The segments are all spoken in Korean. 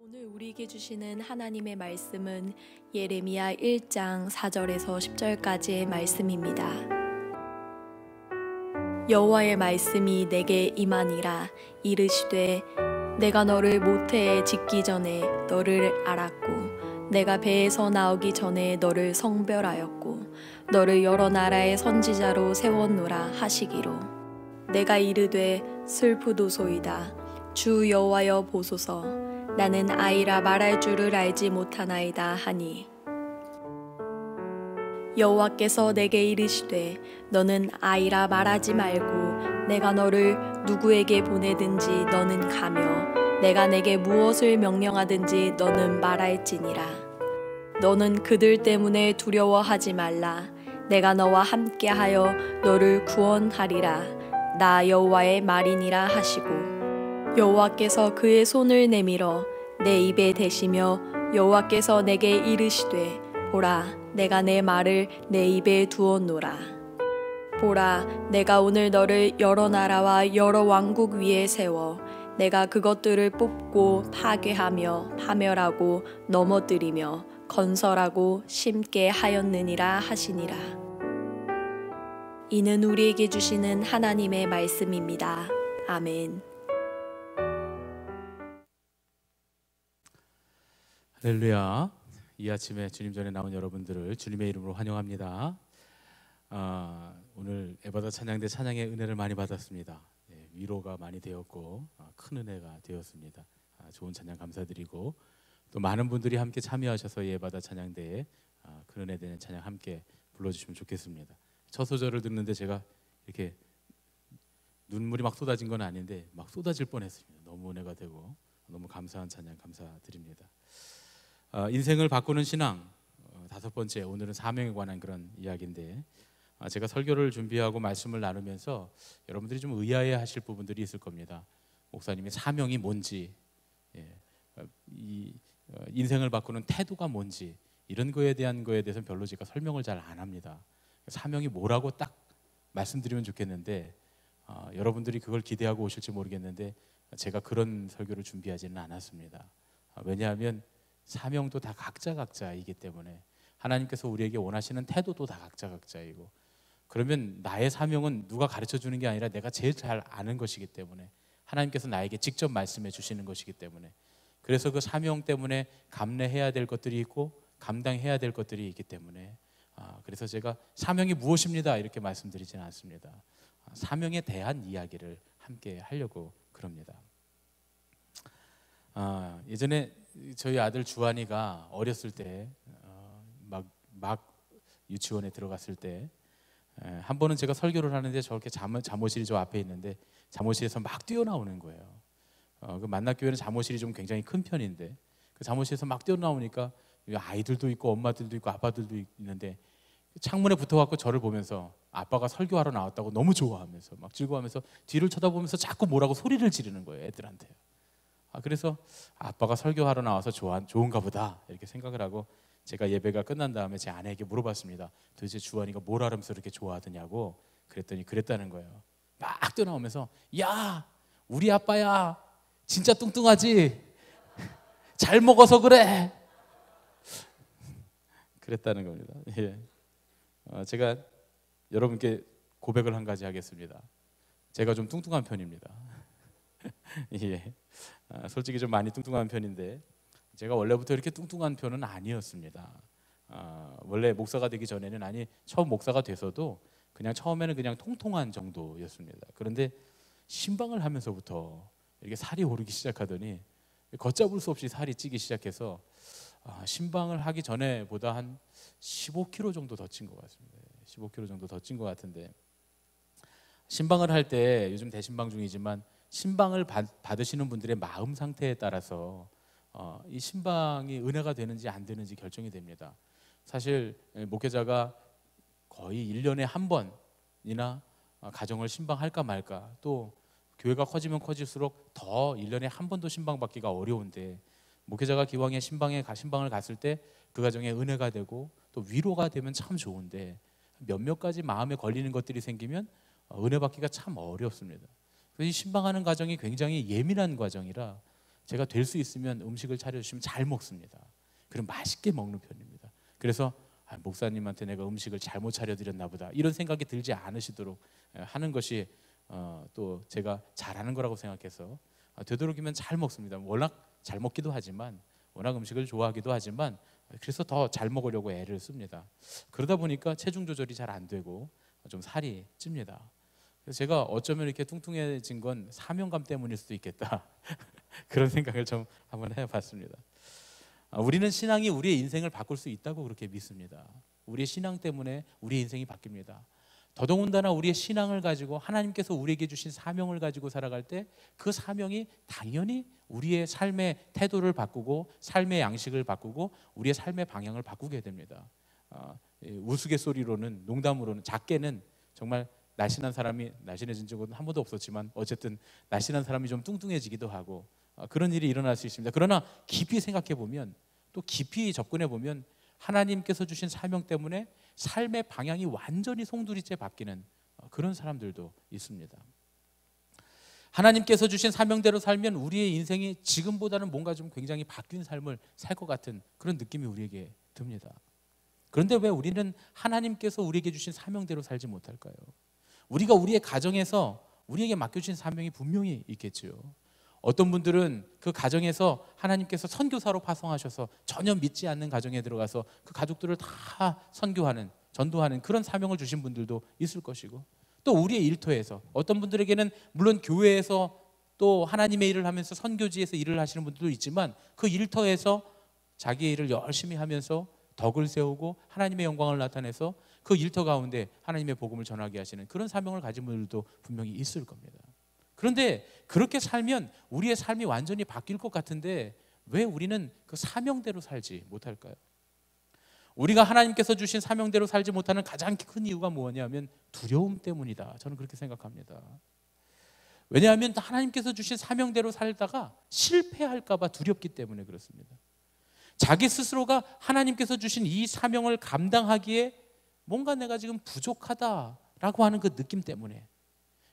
오늘 우리에게 주시는 하나님의 말씀은 예레미야 1장 4절에서 10절까지의 말씀입니다. 여호와의 말씀이 내게 임하니라. 이르시되 내가 너를 모태에 짓기 전에 너를 알았고 내가 배에서 나오기 전에 너를 성별하였고 너를 여러 나라의 선지자로 세웠노라 하시기로. 내가 이르되 슬프도소이다. 주 여호와여 보소서. 나는 아이라 말할 줄을 알지 못하나이다 하니, 여호와께서 내게 이르시되 너는 아이라 말하지 말고 내가 너를 누구에게 보내든지 너는 가며 내가 내게 무엇을 명령하든지 너는 말할지니라. 너는 그들 때문에 두려워하지 말라. 내가 너와 함께하여 너를 구원하리라. 나 여호와의 말이니라 하시고, 여호와께서 그의 손을 내밀어 내 입에 대시며 여호와께서 내게 이르시되 보라, 내가 내 말을 내 입에 두었노라. 보라, 내가 오늘 너를 여러 나라와 여러 왕국 위에 세워 내가 그것들을 뽑고 파괴하며 파멸하고 넘어뜨리며 건설하고 심게 하였느니라 하시니라. 이는 우리에게 주시는 하나님의 말씀입니다. 아멘. 할렐루야. 이 아침에 주님 전에 나온 여러분들을 주님의 이름으로 환영합니다. 오늘 에바다 찬양대 찬양의 은혜를 많이 받았습니다. 위로가 많이 되었고 큰 은혜가 되었습니다. 좋은 찬양 감사드리고, 또 많은 분들이 함께 참여하셔서 이 에바다 찬양대에 큰 은혜 되는 찬양 함께 불러주시면 좋겠습니다. 첫 소절을 듣는데 제가 이렇게 눈물이 막 쏟아진 건 아닌데 막 쏟아질 뻔했습니다. 너무 은혜가 되고 너무 감사한 찬양 감사드립니다. 인생을 바꾸는 신앙, 다섯 번째, 오늘은 사명에 관한 그런 이야기인데, 제가 설교를 준비하고 말씀을 나누면서 여러분들이 좀 의아해 하실 부분들이 있을 겁니다. 목사님의 사명이 뭔지, 이 인생을 바꾸는 태도가 뭔지, 이런 거에 대한 거에 대해서는 별로 제가 설명을 잘 안 합니다. 사명이 뭐라고 딱 말씀드리면 좋겠는데, 여러분들이 그걸 기대하고 오실지 모르겠는데 제가 그런 설교를 준비하지는 않았습니다. 왜냐하면 사명도 다 각자이기 때문에, 하나님께서 우리에게 원하시는 태도도 다 각자이고, 그러면 나의 사명은 누가 가르쳐 주는 게 아니라 내가 제일 잘 아는 것이기 때문에, 하나님께서 나에게 직접 말씀해 주시는 것이기 때문에, 그래서 그 사명 때문에 감내해야 될 것들이 있고 감당해야 될 것들이 있기 때문에, 그래서 제가 사명이 무엇입니다 이렇게 말씀드리지는 않습니다. 사명에 대한 이야기를 함께 하려고 그럽니다. 예전에 저희 아들 주한이가 어렸을 때 막 유치원에 들어갔을 때, 한 번은 제가 설교를 하는데 저렇게 잠옷실이 저 앞에 있는데 잠옷실에서 막 뛰어나오는 거예요. 그 만납교회는 잠옷실이 좀 굉장히 큰 편인데 그 잠옷실에서 막 뛰어나오니까 아이들도 있고 엄마들도 있고 아빠들도 있는데 창문에 붙어갖고 저를 보면서 아빠가 설교하러 나왔다고 너무 좋아하면서 막 즐거워하면서 뒤를 쳐다보면서 자꾸 뭐라고 소리를 지르는 거예요, 애들한테. 그래서 아빠가 설교하러 나와서 좋은가 보다 이렇게 생각을 하고, 제가 예배가 끝난 다음에 제 아내에게 물어봤습니다. 도대체 주한이가 뭘 하면서 이렇게 좋아하더냐고. 그랬더니 그랬다는 거예요. 막 뛰어나오면서 야, 우리 아빠야 진짜 뚱뚱하지? 잘 먹어서 그래. 그랬다는 겁니다. 제가 여러분께 고백을 한 가지 하겠습니다. 제가 좀 뚱뚱한 편입니다. 솔직히 좀 많이 뚱뚱한 편인데, 제가 원래부터 이렇게 뚱뚱한 편은 아니었습니다. 원래 목사가 되기 전에는, 처음 목사가 돼서도 그냥 처음에는 그냥 통통한 정도였습니다. 그런데 신방을 하면서부터 이렇게 살이 오르기 시작하더니 걷잡을 수 없이 살이 찌기 시작해서 신방을 하기 전에보다 한 15kg 정도 더 찐 것 같습니다. 15kg 정도 더 찐 것 같은데, 신방을 할 때 요즘 대신방 중이지만 신방을 받으시는 분들의 마음 상태에 따라서 이 신방이 은혜가 되는지 안 되는지 결정이 됩니다. 사실 목회자가 거의 1년에 한 번이나 가정을 신방할까 말까, 또 교회가 커지면 커질수록 더 1년에 한 번도 신방받기가 어려운데, 목회자가 기왕에 신방을 갔을 때 그 가정에 은혜가 되고 또 위로가 되면 참 좋은데, 몇몇 가지 마음에 걸리는 것들이 생기면 은혜 받기가 참 어렵습니다. 그래서 이 신방하는 과정이 굉장히 예민한 과정이라 제가 될 수 있으면 음식을 차려주시면 잘 먹습니다. 그럼 맛있게 먹는 편입니다. 그래서 목사님한테 내가 음식을 잘못 차려드렸나 보다 이런 생각이 들지 않으시도록 하는 것이 또 제가 잘하는 거라고 생각해서 되도록이면 잘 먹습니다. 워낙 잘 먹기도 하지만, 워낙 음식을 좋아하기도 하지만, 그래서 더 잘 먹으려고 애를 씁니다. 그러다 보니까 체중 조절이 잘 안 되고 좀 살이 찝니다. 그래서 제가 어쩌면 이렇게 뚱뚱해진 건 사명감 때문일 수도 있겠다 그런 생각을 좀 한번 해봤습니다. 우리는 신앙이 우리의 인생을 바꿀 수 있다고 그렇게 믿습니다. 우리의 신앙 때문에 우리의 인생이 바뀝니다. 더더군다나 우리의 신앙을 가지고 하나님께서 우리에게 주신 사명을 가지고 살아갈 때 그 사명이 당연히 우리의 삶의 태도를 바꾸고 삶의 양식을 바꾸고 우리의 삶의 방향을 바꾸게 됩니다. 우스갯소리로는, 농담으로는, 작게는 정말 날씬한 사람이, 날씬해진 적은 한 번도 없었지만 어쨌든 날씬한 사람이 좀 뚱뚱해지기도 하고 그런 일이 일어날 수 있습니다. 그러나 깊이 생각해 보면, 또 깊이 접근해 보면 하나님께서 주신 사명 때문에 삶의 방향이 완전히 송두리째 바뀌는 그런 사람들도 있습니다. 하나님께서 주신 사명대로 살면 우리의 인생이 지금보다는 뭔가 좀 굉장히 바뀐 삶을 살 것 같은 그런 느낌이 우리에게 듭니다. 그런데 왜 우리는 하나님께서 우리에게 주신 사명대로 살지 못할까요? 우리가 우리의 가정에서 우리에게 맡겨주신 사명이 분명히 있겠지요. 어떤 분들은 그 가정에서 하나님께서 선교사로 파송하셔서 전혀 믿지 않는 가정에 들어가서 그 가족들을 다 선교하는, 전도하는 그런 사명을 주신 분들도 있을 것이고, 또 우리의 일터에서 어떤 분들에게는 물론 교회에서 또 하나님의 일을 하면서 선교지에서 일을 하시는 분들도 있지만 그 일터에서 자기의 일을 열심히 하면서 덕을 세우고 하나님의 영광을 나타내서 그 일터 가운데 하나님의 복음을 전하게 하시는 그런 사명을 가진 분들도 분명히 있을 겁니다. 그런데 그렇게 살면 우리의 삶이 완전히 바뀔 것 같은데 왜 우리는 그 사명대로 살지 못할까요? 우리가 하나님께서 주신 사명대로 살지 못하는 가장 큰 이유가 뭐냐면 두려움 때문이다. 저는 그렇게 생각합니다. 왜냐하면 하나님께서 주신 사명대로 살다가 실패할까 봐 두렵기 때문에 그렇습니다. 자기 스스로가 하나님께서 주신 이 사명을 감당하기에 뭔가 내가 지금 부족하다라고 하는 그 느낌 때문에,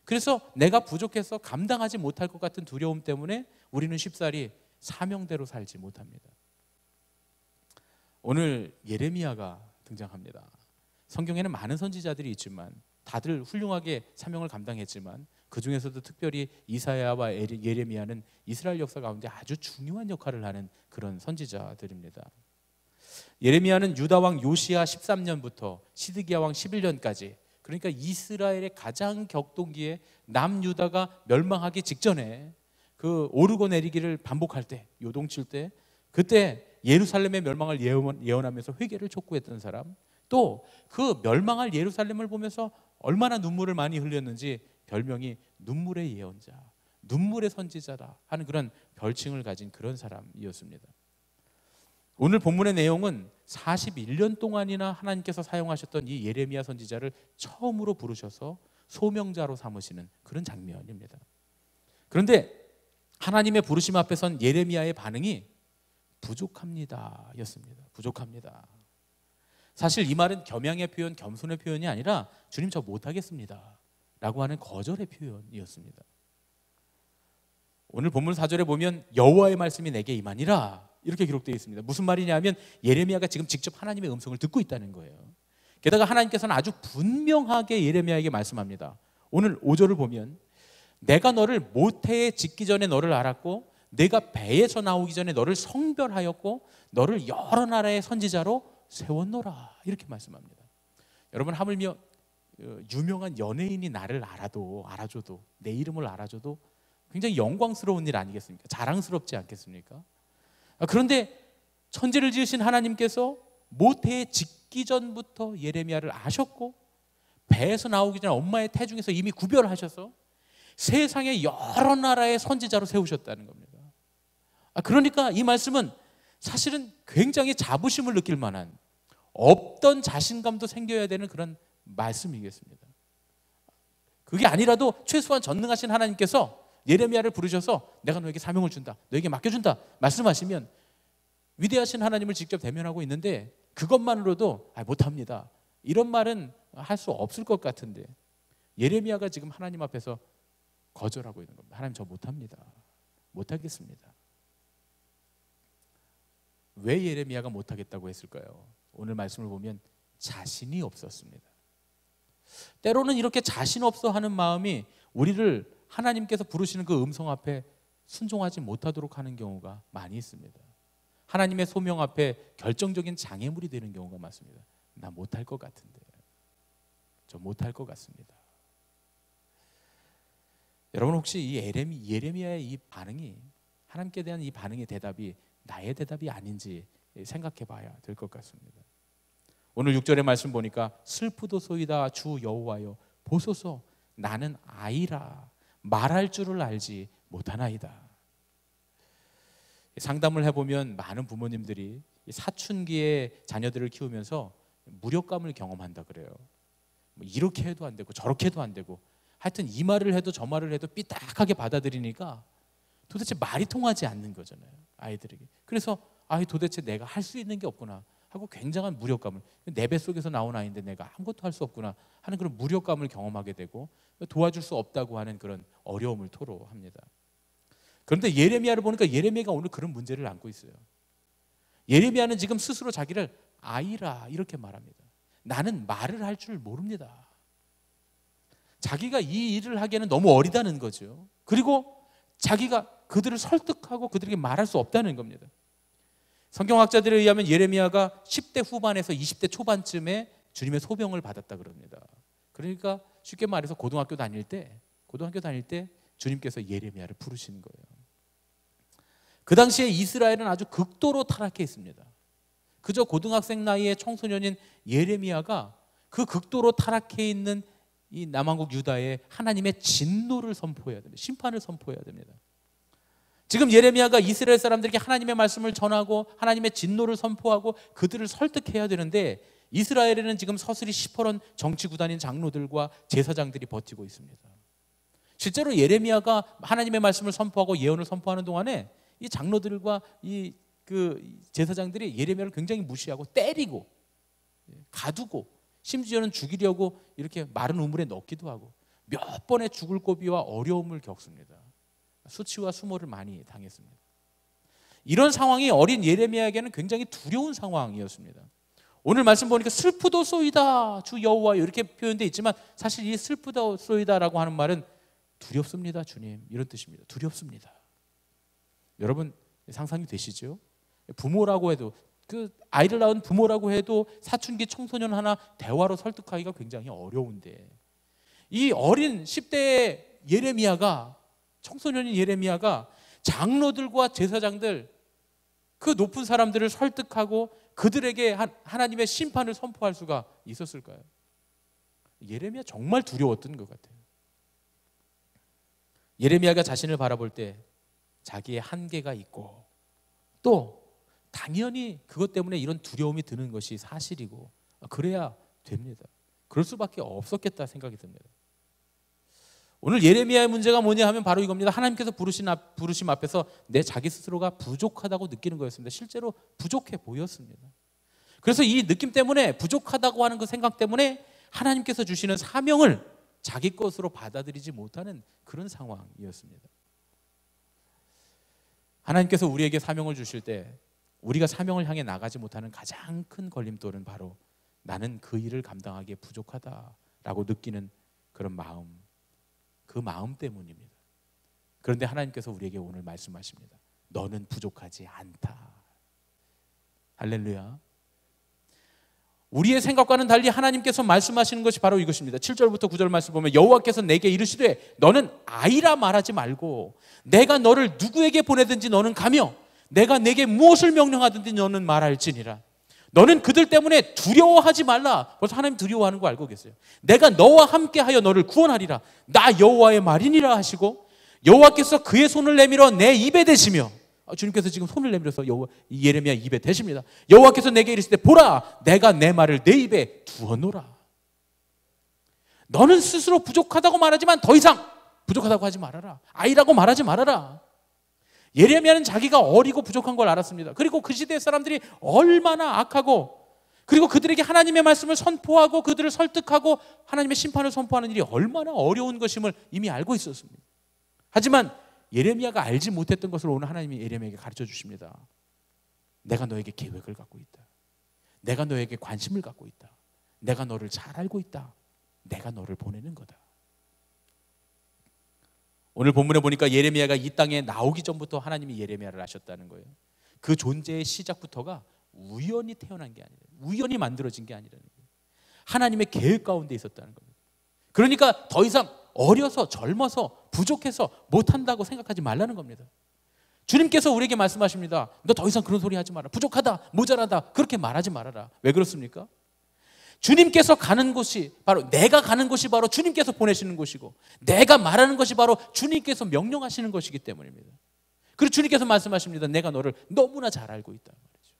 그래서 내가 부족해서 감당하지 못할 것 같은 두려움 때문에 우리는 쉽사리 사명대로 살지 못합니다. 오늘 예레미야가 등장합니다. 성경에는 많은 선지자들이 있지만 다들 훌륭하게 사명을 감당했지만 그 중에서도 특별히 이사야와 예레미야는 이스라엘 역사 가운데 아주 중요한 역할을 하는 그런 선지자들입니다. 예레미야는 유다 왕 요시야 13년부터 시드기야 왕 11년까지, 그러니까 이스라엘의 가장 격동기에 남유다가 멸망하기 직전에 그 오르고 내리기를 반복할 때, 요동칠 때, 그때 예루살렘의 멸망을 예언하면서 회개를 촉구했던 사람, 또 그 멸망할 예루살렘을 보면서 얼마나 눈물을 많이 흘렸는지 별명이 눈물의 예언자, 눈물의 선지자다 하는 그런 별칭을 가진 그런 사람이었습니다. 오늘 본문의 내용은 41년 동안이나 하나님께서 사용하셨던 이 예레미야 선지자를 처음으로 부르셔서 소명자로 삼으시는 그런 장면입니다. 그런데 하나님의 부르심 앞에 선 예레미야의 반응이 부족합니다 였습니다. 부족합니다. 사실 이 말은 겸양의 표현, 겸손의 표현이 아니라 주님 저 못하겠습니다 라고 하는 거절의 표현이었습니다. 오늘 본문 4절에 보면 여호와의 말씀이 내게 임하니라 이렇게 기록되어 있습니다. 무슨 말이냐면 예레미야가 지금 직접 하나님의 음성을 듣고 있다는 거예요. 게다가 하나님께서는 아주 분명하게 예레미야에게 말씀합니다. 오늘 5절을 보면 내가 너를 모태에 짓기 전에 너를 알았고 내가 배에서 나오기 전에 너를 성별하였고 너를 여러 나라의 선지자로 세웠노라 이렇게 말씀합니다. 여러분 하물며 유명한 연예인이 나를 알아줘도 내 이름을 알아줘도 굉장히 영광스러운 일 아니겠습니까? 자랑스럽지 않겠습니까? 그런데 천지를 지으신 하나님께서 모태에 짓기 전부터 예레미야를 아셨고 배에서 나오기 전에 엄마의 태중에서 이미 구별하셔서 세상의 여러 나라의 선지자로 세우셨다는 겁니다. 그러니까 이 말씀은 사실은 굉장히 자부심을 느낄 만한, 없던 자신감도 생겨야 되는 그런 말씀이겠습니다. 그게 아니라도 최소한 전능하신 하나님께서 예레미야를 부르셔서 내가 너에게 사명을 준다, 너에게 맡겨준다 말씀하시면 위대하신 하나님을 직접 대면하고 있는데 그것만으로도 못합니다 이런 말은 할 수 없을 것 같은데 예레미야가 지금 하나님 앞에서 거절하고 있는 겁니다. 하나님 저 못합니다, 못하겠습니다. 왜 예레미야가 못하겠다고 했을까요? 오늘 말씀을 보면 자신이 없었습니다. 때로는 이렇게 자신 없어 하는 마음이 우리를 하나님께서 부르시는 그 음성 앞에 순종하지 못하도록 하는 경우가 많이 있습니다. 하나님의 소명 앞에 결정적인 장애물이 되는 경우가 많습니다. 나 못할 것 같은데, 저 못할 것 같습니다. 여러분 혹시 이 예레미야의 이 반응이, 하나님께 대한 이 반응의 대답이 나의 대답이 아닌지 생각해 봐야 될 것 같습니다. 오늘 6절의 말씀 보니까 슬프도소이다 주 여호와여 보소서 나는 아이라 말할 줄을 알지 못하나이다. 상담을 해보면 많은 부모님들이 사춘기에 자녀들을 키우면서 무력감을 경험한다 그래요. 이렇게 해도 안 되고 저렇게 해도 안 되고 하여튼 이 말을 해도 저 말을 해도 삐딱하게 받아들이니까 도대체 말이 통하지 않는 거잖아요, 아이들에게. 그래서 도대체 내가 할 수 있는 게 없구나 하고 굉장한 무력감을, 내 뱃속에서 나온 아이인데 내가 아무것도 할 수 없구나 하는 그런 무력감을 경험하게 되고 도와줄 수 없다고 하는 그런 어려움을 토로합니다. 그런데 예레미야를 보니까 예레미야가 오늘 그런 문제를 안고 있어요. 예레미야는 지금 스스로 자기를 아이라 이렇게 말합니다. 나는 말을 할 줄 모릅니다. 자기가 이 일을 하기에는 너무 어리다는 거죠. 그리고 자기가 그들을 설득하고 그들에게 말할 수 없다는 겁니다. 성경학자들에 의하면 예레미야가 10대 후반에서 20대 초반쯤에 주님의 소명을 받았다 그럽니다. 그러니까 쉽게 말해서 고등학교 다닐 때 주님께서 예레미야를 부르시는 거예요. 그 당시에 이스라엘은 아주 극도로 타락해 있습니다. 그저 고등학생 나이의 청소년인 예레미야가 그 극도로 타락해 있는 이 남왕국 유다에 하나님의 진노를 선포해야 됩니다. 심판을 선포해야 됩니다. 지금 예레미야가 이스라엘 사람들에게 하나님의 말씀을 전하고 하나님의 진노를 선포하고 그들을 설득해야 되는데 이스라엘에는 지금 서슬이 시퍼런 정치 구단인 장로들과 제사장들이 버티고 있습니다. 실제로 예레미야가 하나님의 말씀을 선포하고 예언을 선포하는 동안에 이 장로들과 제사장들이 예레미야를 굉장히 무시하고 때리고 가두고 심지어는 죽이려고 이렇게 마른 우물에 넣기도 하고 몇 번의 죽을 고비와 어려움을 겪습니다. 수치와 수모를 많이 당했습니다. 이런 상황이 어린 예레미야에게는 굉장히 두려운 상황이었습니다. 오늘 말씀 보니까 슬프도소이다 주 여호와여 이렇게 표현되어 있지만 사실 이 슬프도소이다라고 하는 말은 두렵습니다 주님 이런 뜻입니다. 두렵습니다. 여러분 상상이 되시죠? 부모라고 해도 그 아이를 낳은 부모라고 해도 사춘기 청소년 하나 대화로 설득하기가 굉장히 어려운데 이 어린 10대의 예레미야가 청소년인 예레미야가 장로들과 제사장들 그 높은 사람들을 설득하고 그들에게 하나님의 심판을 선포할 수가 있었을까요? 예레미야 정말 두려웠던 것 같아요. 예레미야가 자신을 바라볼 때 자기의 한계가 있고 또 당연히 그것 때문에 이런 두려움이 드는 것이 사실이고 그래야 됩니다. 그럴 수밖에 없었겠다 생각이 듭니다. 오늘 예레미야의 문제가 뭐냐 하면 바로 이겁니다. 하나님께서 부르심 앞에서 내 자기 스스로가 부족하다고 느끼는 거였습니다. 실제로 부족해 보였습니다. 그래서 이 느낌 때문에 부족하다고 하는 그 생각 때문에 하나님께서 주시는 사명을 자기 것으로 받아들이지 못하는 그런 상황이었습니다. 하나님께서 우리에게 사명을 주실 때 우리가 사명을 향해 나가지 못하는 가장 큰 걸림돌은 바로 나는 그 일을 감당하기에 부족하다라고 느끼는 그런 마음, 그 마음 때문입니다. 그런데 하나님께서 우리에게 오늘 말씀하십니다. 너는 부족하지 않다. 할렐루야. 우리의 생각과는 달리 하나님께서 말씀하시는 것이 바로 이것입니다. 7절부터 9절 말씀 보면 여호와께서 내게 이르시되 너는 아이라 말하지 말고 내가 너를 누구에게 보내든지 너는 가며 내가 내게 무엇을 명령하든지 너는 말할지니라. 너는 그들 때문에 두려워하지 말라. 벌써 하나님 두려워하는 거 알고 계세요. 내가 너와 함께하여 너를 구원하리라. 나 여호와의 말이니라 하시고 여호와께서 그의 손을 내밀어 내 입에 대시며 주님께서 지금 손을 내밀어서 예레미야 입에 대십니다. 여호와께서 내게 이르시되 보라 내가 내 말을 내 입에 두어놓으라. 너는 스스로 부족하다고 말하지만 더 이상 부족하다고 하지 말아라. 아이라고 말하지 말아라. 예레미야는 자기가 어리고 부족한 걸 알았습니다. 그리고 그 시대의 사람들이 얼마나 악하고 그리고 그들에게 하나님의 말씀을 선포하고 그들을 설득하고 하나님의 심판을 선포하는 일이 얼마나 어려운 것임을 이미 알고 있었습니다. 하지만 예레미야가 알지 못했던 것을 오늘 하나님이 예레미야에게 가르쳐 주십니다. 내가 너에게 계획을 갖고 있다. 내가 너에게 관심을 갖고 있다. 내가 너를 잘 알고 있다. 내가 너를 보내는 거다. 오늘 본문에 보니까 예레미야가 이 땅에 나오기 전부터 하나님이 예레미야를 아셨다는 거예요. 그 존재의 시작부터가 우연히 태어난 게 아니라, 우연히 만들어진 게 아니라는 거예요. 하나님의 계획 가운데 있었다는 겁니다. 그러니까 더 이상 어려서 젊어서 부족해서 못한다고 생각하지 말라는 겁니다. 주님께서 우리에게 말씀하십니다. 너 더 이상 그런 소리 하지 마라. 부족하다, 모자라다, 그렇게 말하지 말아라. 왜 그렇습니까? 주님께서 가는 곳이 바로, 내가 가는 곳이 바로 주님께서 보내시는 곳이고, 내가 말하는 것이 바로 주님께서 명령하시는 것이기 때문입니다. 그리고 주님께서 말씀하십니다. 내가 너를 너무나 잘 알고 있다 말이죠.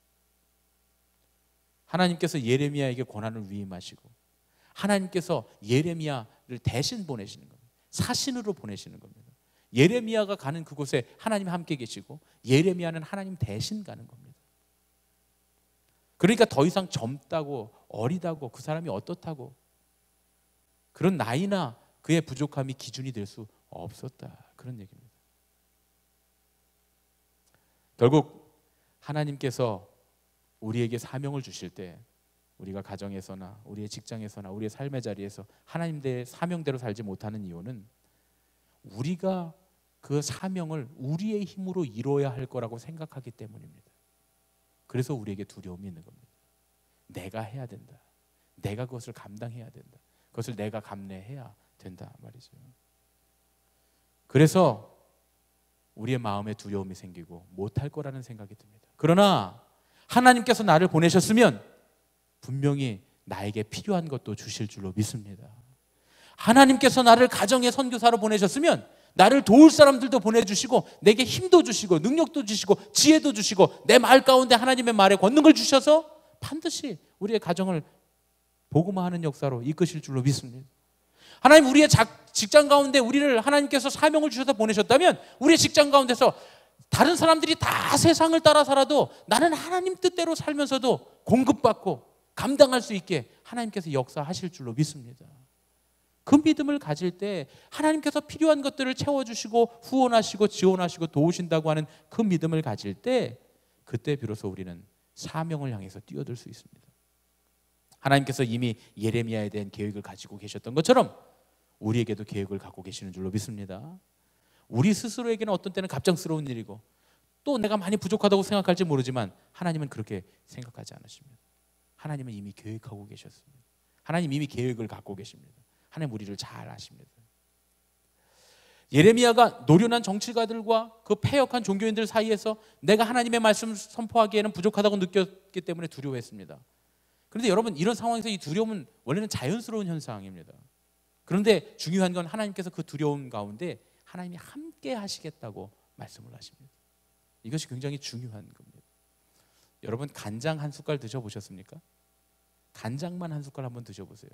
하나님께서 예레미야에게 권한을 위임하시고, 하나님께서 예레미야를 대신 보내시는 겁니다. 사신으로 보내시는 겁니다. 예레미야가 가는 그곳에 하나님이 함께 계시고, 예레미야는 하나님 대신 가는 겁니다. 그러니까 더 이상 젊다고, 어리다고, 그 사람이 어떻다고, 그런 나이나 그의 부족함이 기준이 될 수 없었다, 그런 얘기입니다. 결국 하나님께서 우리에게 사명을 주실 때, 우리가 가정에서나 우리의 직장에서나 우리의 삶의 자리에서 하나님의 사명대로 살지 못하는 이유는 우리가 그 사명을 우리의 힘으로 이루어야 할 거라고 생각하기 때문입니다. 그래서 우리에게 두려움이 있는 겁니다. 내가 해야 된다. 내가 그것을 감당해야 된다. 그것을 내가 감내해야 된다 말이죠. 그래서 우리의 마음에 두려움이 생기고 못할 거라는 생각이 듭니다. 그러나 하나님께서 나를 보내셨으면 분명히 나에게 필요한 것도 주실 줄로 믿습니다. 하나님께서 나를 가정의 선교사로 보내셨으면 나를 도울 사람들도 보내주시고, 내게 힘도 주시고, 능력도 주시고, 지혜도 주시고, 내 말 가운데 하나님의 말에 권능을 주셔서 반드시 우리의 가정을 복음화하는 역사로 이끄실 줄로 믿습니다. 하나님, 우리의 직장 가운데 우리를 하나님께서 사명을 주셔서 보내셨다면, 우리의 직장 가운데서 다른 사람들이 다 세상을 따라 살아도 나는 하나님 뜻대로 살면서도 공급받고 감당할 수 있게 하나님께서 역사하실 줄로 믿습니다. 그 믿음을 가질 때 하나님께서 필요한 것들을 채워주시고 후원하시고 지원하시고 도우신다고 하는 그 믿음을 가질 때, 그때 비로소 우리는 사명을 향해서 뛰어들 수 있습니다. 하나님께서 이미 예레미야에 대한 계획을 가지고 계셨던 것처럼 우리에게도 계획을 갖고 계시는 줄로 믿습니다. 우리 스스로에게는 어떤 때는 갑작스러운 일이고, 또 내가 많이 부족하다고 생각할지 모르지만 하나님은 그렇게 생각하지 않으십니다. 하나님은 이미 계획하고 계셨습니다. 하나님 이미 계획을 갖고 계십니다. 하나님 우리를 잘 아십니다. 예레미야가 노련한 정치가들과 그 패역한 종교인들 사이에서 내가 하나님의 말씀 선포하기에는 부족하다고 느꼈기 때문에 두려워했습니다. 그런데 여러분, 이런 상황에서 이 두려움은 원래는 자연스러운 현상입니다. 그런데 중요한 건 하나님께서 그 두려움 가운데 하나님이 함께 하시겠다고 말씀을 하십니다. 이것이 굉장히 중요한 겁니다. 여러분, 간장 한 숟갈 드셔보셨습니까? 간장만 한 숟갈 한번 드셔보세요.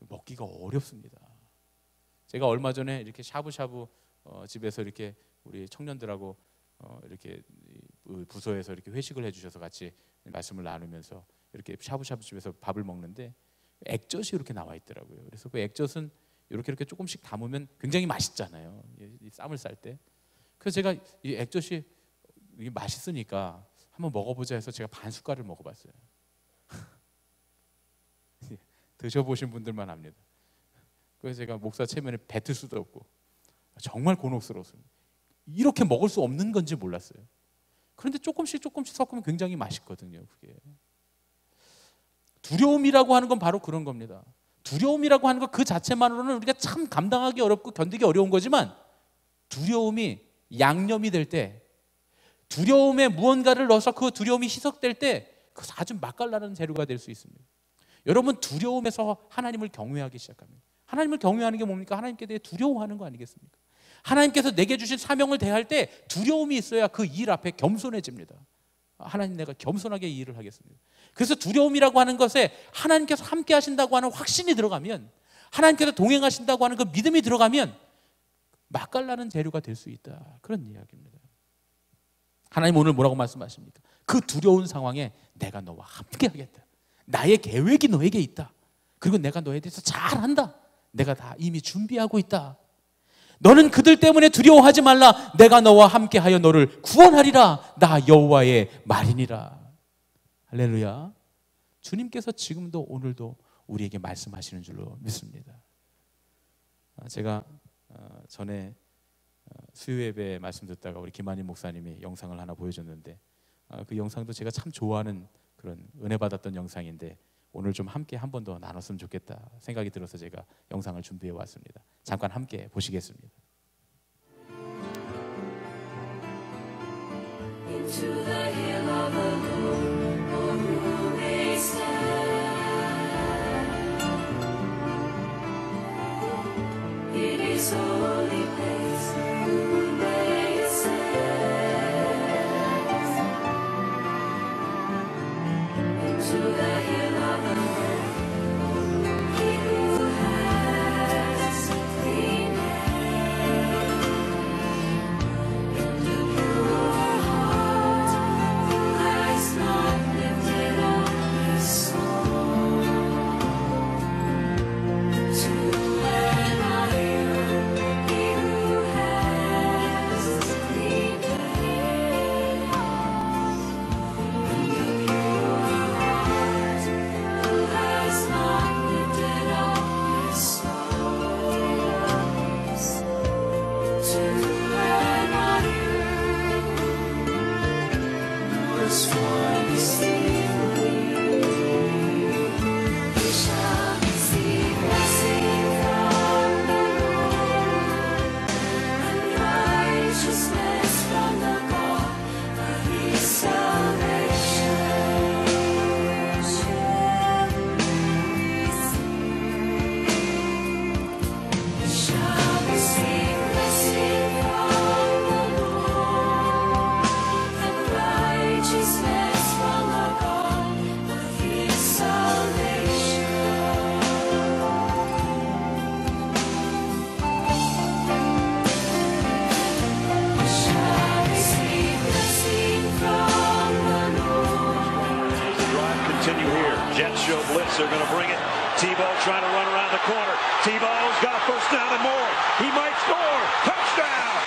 먹기가 어렵습니다. 제가 얼마 전에 이렇게 샤브샤브 집에서 이렇게 우리 청년들하고 이렇게 부서에서 이렇게 회식을 해주셔서 같이 말씀을 나누면서 이렇게 샤브샤브 집에서 밥을 먹는데 액젓이 이렇게 나와 있더라고요. 그래서 그 액젓은 이렇게 조금씩 담으면 굉장히 맛있잖아요. 이 쌈을 쌀 때. 그래서 제가 이 액젓이 이게 맛있으니까 한번 먹어보자 해서 제가 반 숟갈을 먹어봤어요. 드셔보신 분들만 압니다. 그래서 제가 목사 체면에 뱉을 수도 없고 정말 곤혹스러웠습니다. 이렇게 먹을 수 없는 건지 몰랐어요. 그런데 조금씩 섞으면 굉장히 맛있거든요. 그게 두려움이라고 하는 건 바로 그런 겁니다. 두려움이라고 하는 것 그 자체만으로는 우리가 참 감당하기 어렵고 견디기 어려운 거지만, 두려움이 양념이 될 때, 두려움에 무언가를 넣어서 그 두려움이 희석될 때, 그것이 아주 맛깔나는 재료가 될 수 있습니다. 여러분, 두려움에서 하나님을 경외하기 시작합니다. 하나님을 경외하는 게 뭡니까? 하나님께 대해 두려워하는 거 아니겠습니까? 하나님께서 내게 주신 사명을 대할 때 두려움이 있어야 그 일 앞에 겸손해집니다. 하나님, 내가 겸손하게 이 일을 하겠습니다. 그래서 두려움이라고 하는 것에 하나님께서 함께 하신다고 하는 확신이 들어가면, 하나님께서 동행하신다고 하는 그 믿음이 들어가면 맛깔나는 재료가 될 수 있다, 그런 이야기입니다. 하나님 오늘 뭐라고 말씀하십니까? 그 두려운 상황에 내가 너와 함께 하겠다. 나의 계획이 너에게 있다. 그리고 내가 너에 대해서 잘한다. 내가 다 이미 준비하고 있다. 너는 그들 때문에 두려워하지 말라. 내가 너와 함께하여 너를 구원하리라. 나 여호와의 말이니라. 할렐루야. 주님께서 지금도 오늘도 우리에게 말씀하시는 줄로 믿습니다. 제가 전에 수요 예배 말씀 듣다가 우리 김한희 목사님이 영상을 하나 보여줬는데, 그 영상도 제가 참 좋아하는 그런 은혜 받았던 영상인데 오늘 좀 함께 한 번 더 나눴으면 좋겠다 생각이 들어서 제가 영상을 준비해 왔습니다. 잠깐 함께 보시겠습니다. Into the hill of the Lord, who may stand? It is holy place, who may stand? Into the hill of the Lord, he who has clean hands and a pure heart, who has not lifted up his soul to an iron. He who has clean hands and a pure heart, who has not lifted up his soul to an iron was formed deceitfully. He shall receive blessing from the Lord, and righteousness from the God of his salvation. He shall receive blessing from the Lord, and righteousness from the God of his salvation. He shall receive blessing from the Lord. As the drive continue here, Jets show blitz, they're going to bring it. Tebow trying to run around the corner. Tebow's got a first down and more. He might score. Touchdown!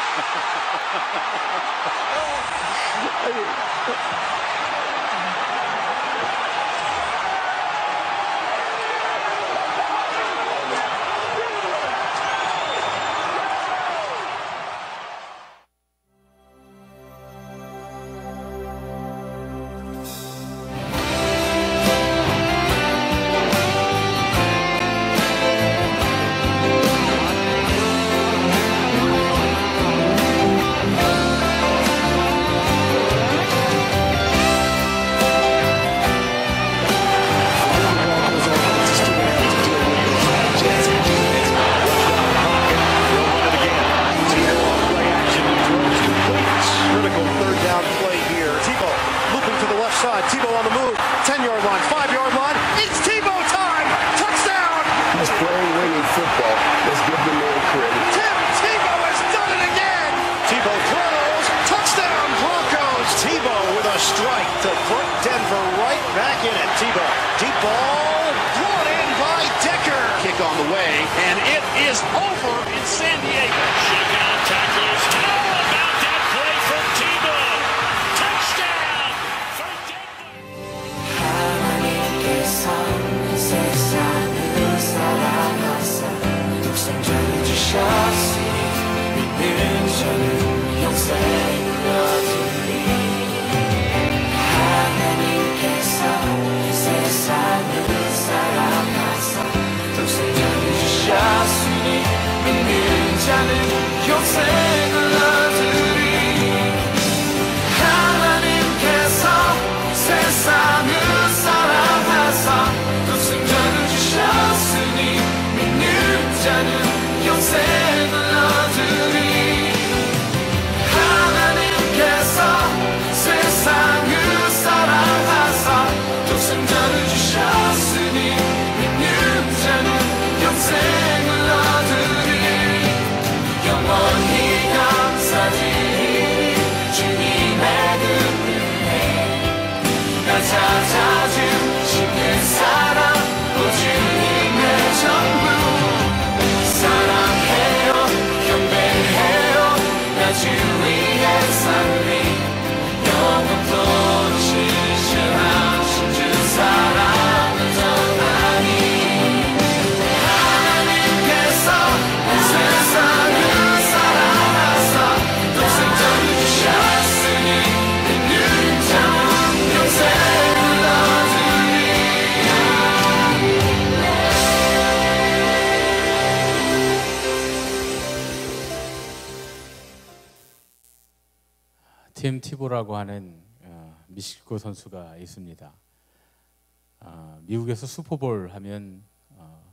Critical third down play here. Tebow looping to the left side. Tebow on the move. 10-yard line, 5-yard line. It's Tebow time! Touchdown! He's playing winning football. Let's give the man credit. Tim Tebow has done it again! Tebow throws. Touchdown Broncos! Tebow with a strike to put Denver right back in it. Tebow. Deep ball brought in by Decker. Kick on the way, and it is over in San Diego. Shakedown tacklers. How about that play from Tebow? Touchdown for Denver. 하나님께서 세상을 사랑하사 독생자를 주셨으니 믿는 저는 영생을 얻으리. 하나님께서 세상을 사랑하사 독생자를 주셨으니 믿는 자는 영생을 얻으리. 하나님께서 세상을 사랑하사 독생자를 주셨으니 믿는 자는 영생을 얻으리. 하나님께서 세상을 사랑하사 독생자를 주셨으니 믿는 자는 영생을 얻으리. 영원히 감사드리니 주님의 그 은혜 나 찾아주시는 사랑 오 주님의 전부 사랑해요 경배 미식축구 선수가 있습니다. 미국에서 슈퍼볼 하면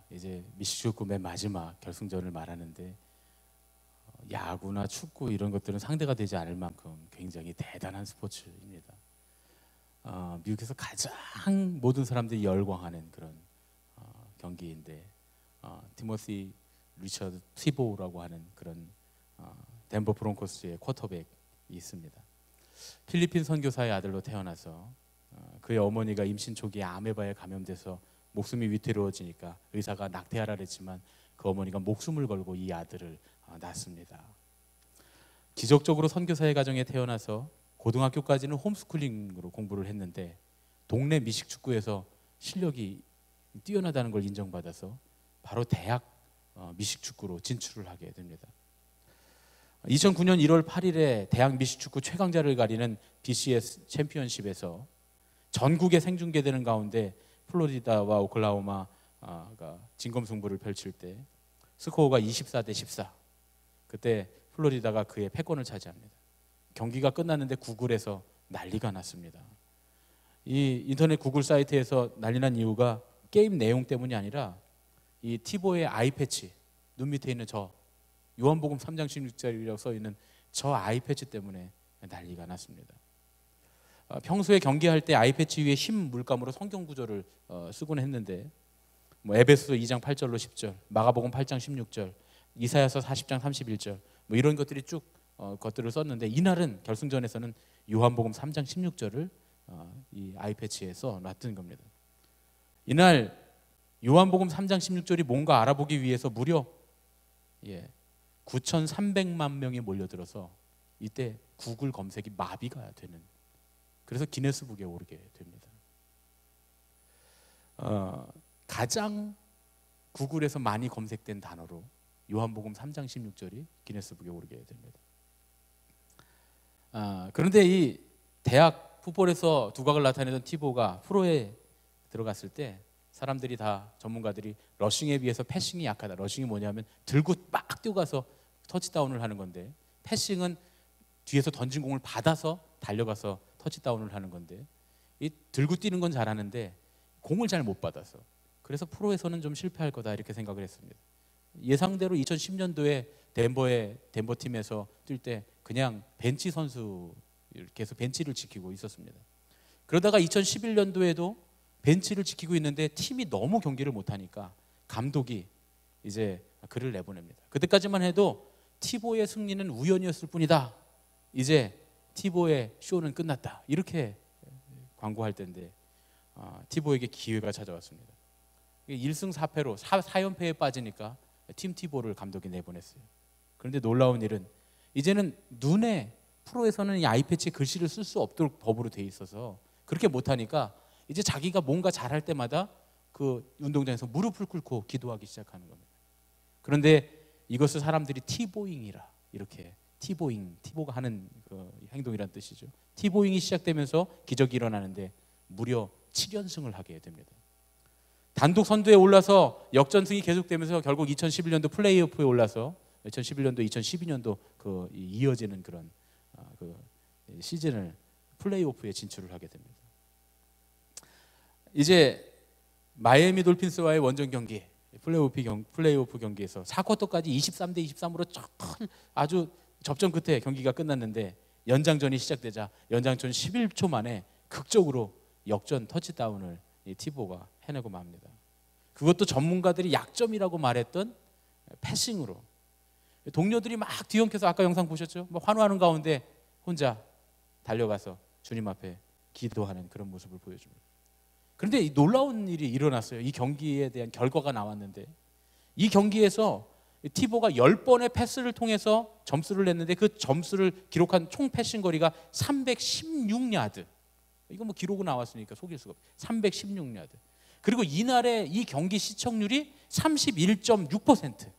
이제 미식축구 맨 마지막 결승전을 말하는데 야구나 축구 이런 것들은 상대가 되지 않을 만큼 굉장히 대단한 스포츠입니다. 미국에서 가장 모든 사람들이 열광하는 그런 경기인데 티모시 리처드 티보우라고 하는 그런 덴버 브론코스의 쿼터백이 있습니다. 필리핀 선교사의 아들로 태어나서 그의 어머니가 임신 초기에 아메바에 감염돼서 목숨이 위태로워지니까 의사가 낙태하라 그랬지만 그 어머니가 목숨을 걸고 이 아들을 낳습니다. 기적적으로 선교사의 가정에 태어나서 고등학교까지는 홈스쿨링으로 공부를 했는데 동네 미식축구에서 실력이 뛰어나다는 걸 인정받아서 바로 대학 미식축구로 진출을 하게 됩니다. 2009년 1월 8일에 대학 미식축구 최강자를 가리는 BCS 챔피언십에서 전국에 생중계되는 가운데 플로리다와 오클라호마가 진검승부를 펼칠 때 스코어가 24대 14. 그때 플로리다가 그의 패권을 차지합니다. 경기가 끝났는데 구글에서 난리가 났습니다. 이 인터넷 구글 사이트에서 난리 난 이유가 게임 내용 때문이 아니라 이 티보의 아이패치, 눈 밑에 있는 저 요한복음 3장 16절이라고 써 있는 저 아이패치 때문에 난리가 났습니다. 평소에 경기할 때 아이패치 위에 흰 물감으로 성경 구절을 쓰곤 했는데 뭐 에베소서 2장 8절로 10절, 마가복음 8장 16절, 이사야서 40장 31절 뭐 이런 것들이 쭉 것들을 썼는데 이날은 결승전에서는 요한복음 3장 16절을 이 아이패치에 써놨던 겁니다. 이날 요한복음 3장 16절이 뭔가 알아보기 위해서 무려 9,300만 명이 몰려들어서 이때 구글 검색이 마비가 되는, 그래서 기네스북에 오르게 됩니다. 가장 구글에서 많이 검색된 단어로 요한복음 3장 16절이 기네스북에 오르게 됩니다. 그런데 이 대학 풋볼에서 두각을 나타내던 티보가 프로에 들어갔을 때 사람들이 다 전문가들이 러싱에 비해서 패싱이 약하다. 러싱이 뭐냐면 들고 막 뛰어가서 터치다운을 하는 건데 패싱은 뒤에서 던진 공을 받아서 달려가서 터치다운을 하는 건데 이 들고 뛰는 건 잘하는데 공을 잘 못 받아서 그래서 프로에서는 좀 실패할 거다 이렇게 생각을 했습니다. 예상대로 2010년도에 덴버 팀에서 뛸 때 그냥 벤치 선수 계속 벤치를 지키고 있었습니다. 그러다가 2011년도에도 벤치를 지키고 있는데 팀이 너무 경기를 못하니까 감독이 이제 글을 내보냅니다. 그때까지만 해도 티보의 승리는 우연이었을 뿐이다. 이제 티보의 쇼는 끝났다. 이렇게 광고할 때인데 티보에게 기회가 찾아왔습니다. 1승 4패로 4연패에 빠지니까 팀 티보를 감독이 내보냈어요. 그런데 놀라운 일은 이제는 눈에 프로에서는 이 아이패치에 글씨를 쓸 수 없도록 법으로 돼 있어서 그렇게 못하니까 이제 자기가 뭔가 잘할 때마다 그 운동장에서 무릎을 꿇고 기도하기 시작하는 겁니다. 그런데 이것을 사람들이 티보잉이라 이렇게 티보가 하는 그 행동이란 뜻이죠. 티보잉이 시작되면서 기적이 일어나는데 무려 7연승을 하게 됩니다. 단독 선두에 올라서 역전승이 계속되면서 결국 2011년도 플레이오프에 올라서 2011년도, 2012년도 그 이어지는 그런 그 시즌을 플레이오프에 진출을 하게 됩니다. 이제 마이애미 돌핀스와의 원정 경기 플레이오프 경기에서 4쿼터까지 23대 23으로 아주 접전 끝에 경기가 끝났는데 연장전이 시작되자 연장전 11초 만에 극적으로 역전 터치다운을 이 티보가 해내고 맙니다. 그것도 전문가들이 약점이라고 말했던 패싱으로 동료들이 막 뒤엉켜서 아까 영상 보셨죠? 뭐 환호하는 가운데 혼자 달려가서 주님 앞에 기도하는 그런 모습을 보여줍니다. 그런데 이 놀라운 일이 일어났어요. 이 경기에 대한 결과가 나왔는데 이 경기에서 티보가 10번의 패스를 통해서 점수를 냈는데 그 점수를 기록한 총 패싱 거리가 316야드. 이거 뭐 기록은 나왔으니까 속일 수가 없어요. 316야드. 그리고 이날의 이 경기 시청률이 31.6%.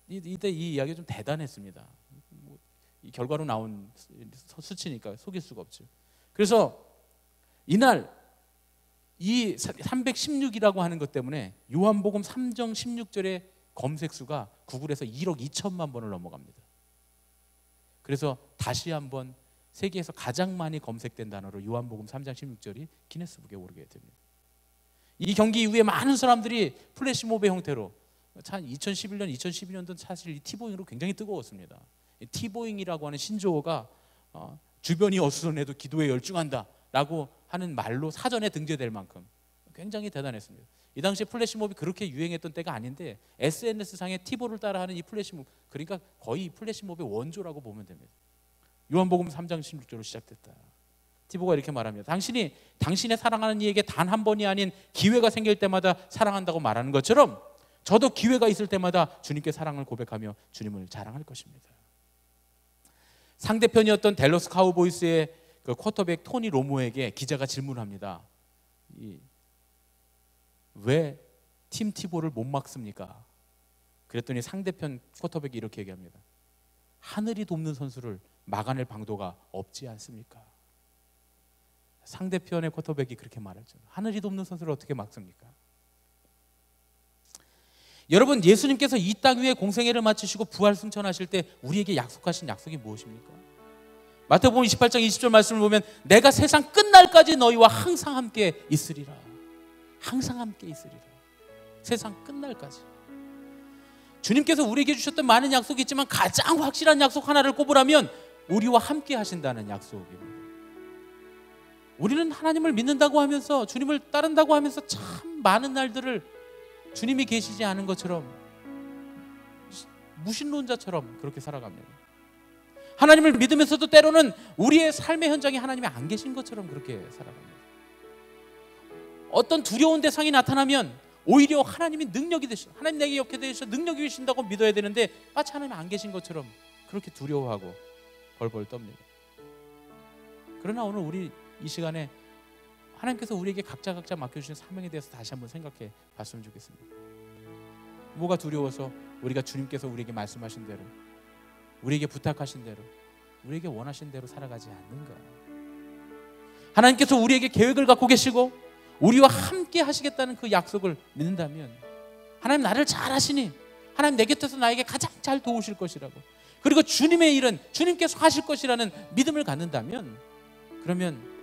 이때 이 이야기가 좀 대단했습니다. 이 결과로 나온 수치니까 속일 수가 없죠. 그래서 이날 이 316이라고 하는 것 때문에 요한복음 3장 16절의 검색수가 구글에서 1억 2천만 번을 넘어갑니다. 그래서 다시 한번 세계에서 가장 많이 검색된 단어로 요한복음 3장 16절이 기네스북에 오르게 됩니다. 이 경기 이후에 많은 사람들이 플래시몹의 형태로, 2011년, 2012년도 사실 이 티보잉으로 굉장히 뜨거웠습니다. 이 티보잉이라고 하는 신조어가 주변이 어수선해도 기도에 열중한다라고 하는 말로 사전에 등재될 만큼 굉장히 대단했습니다. 이 당시에 플래시몹이 그렇게 유행했던 때가 아닌데 SNS상에 티보를 따라하는 이 플래시몹, 그러니까 거의 이 플래시몹의 원조라고 보면 됩니다. 요한복음 3장 16절로 시작됐다. 티보가 이렇게 말합니다. 당신이 당신의 사랑하는 이에게 단 한 번이 아닌 기회가 생길 때마다 사랑한다고 말하는 것처럼 저도 기회가 있을 때마다 주님께 사랑을 고백하며 주님을 자랑할 것입니다. 상대편이었던 댈러스 카우보이스의 그 쿼터백 토니 로모에게 기자가 질문합니다. 왜 팀 티보를 못 막습니까? 그랬더니 상대편 쿼터백이 이렇게 얘기합니다. 하늘이 돕는 선수를 막아낼 방도가 없지 않습니까? 상대편의 쿼터백이 그렇게 말했죠. 하늘이 돕는 선수를 어떻게 막습니까? 여러분, 예수님께서 이 땅 위에 공생애를 마치시고 부활 승천하실 때 우리에게 약속하신 약속이 무엇입니까? 마태복음 28장 20절 말씀을 보면 내가 세상 끝날까지 너희와 항상 함께 있으리라. 항상 함께 있으리라. 세상 끝날까지. 주님께서 우리에게 주셨던 많은 약속이 있지만 가장 확실한 약속 하나를 꼽으라면 우리와 함께 하신다는 약속입니다. 우리는 하나님을 믿는다고 하면서 주님을 따른다고 하면서 참 많은 날들을 주님이 계시지 않은 것처럼 무신론자처럼 그렇게 살아갑니다. 하나님을 믿으면서도 때로는 우리의 삶의 현장에 하나님이 안 계신 것처럼 그렇게 살아갑니다. 어떤 두려운 대상이 나타나면 오히려 하나님이 능력이 되시죠. 하나님 내게 옆에 되셔 능력이 되신다고 믿어야 되는데 마치 하나님 안 계신 것처럼 그렇게 두려워하고 벌벌 떱니다. 그러나 오늘 우리 이 시간에 하나님께서 우리에게 각자 맡겨주신 사명에 대해서 다시 한번 생각해 봤으면 좋겠습니다. 뭐가 두려워서 우리가 주님께서 우리에게 말씀하신 대로, 우리에게 부탁하신 대로, 우리에게 원하신 대로 살아가지 않는가? 하나님께서 우리에게 계획을 갖고 계시고 우리와 함께 하시겠다는 그 약속을 믿는다면, 하나님 나를 잘 하시니 하나님 내 곁에서 나에게 가장 잘 도우실 것이라고, 그리고 주님의 일은 주님께서 하실 것이라는 믿음을 갖는다면, 그러면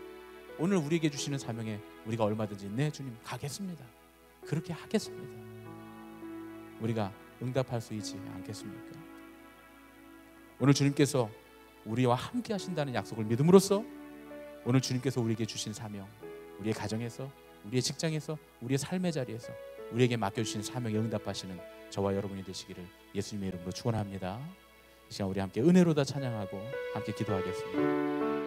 오늘 우리에게 주시는 사명에 우리가 얼마든지 네 주님 가겠습니다, 그렇게 하겠습니다, 우리가 응답할 수 있지 않겠습니까? 오늘 주님께서 우리와 함께 하신다는 약속을 믿음으로써 오늘 주님께서 우리에게 주신 사명, 우리의 가정에서, 우리의 직장에서, 우리의 삶의 자리에서 우리에게 맡겨주신 사명에 응답하시는 저와 여러분이 되시기를 예수님의 이름으로 축원합니다. 이 시간 우리 함께 은혜로 다 찬양하고 함께 기도하겠습니다.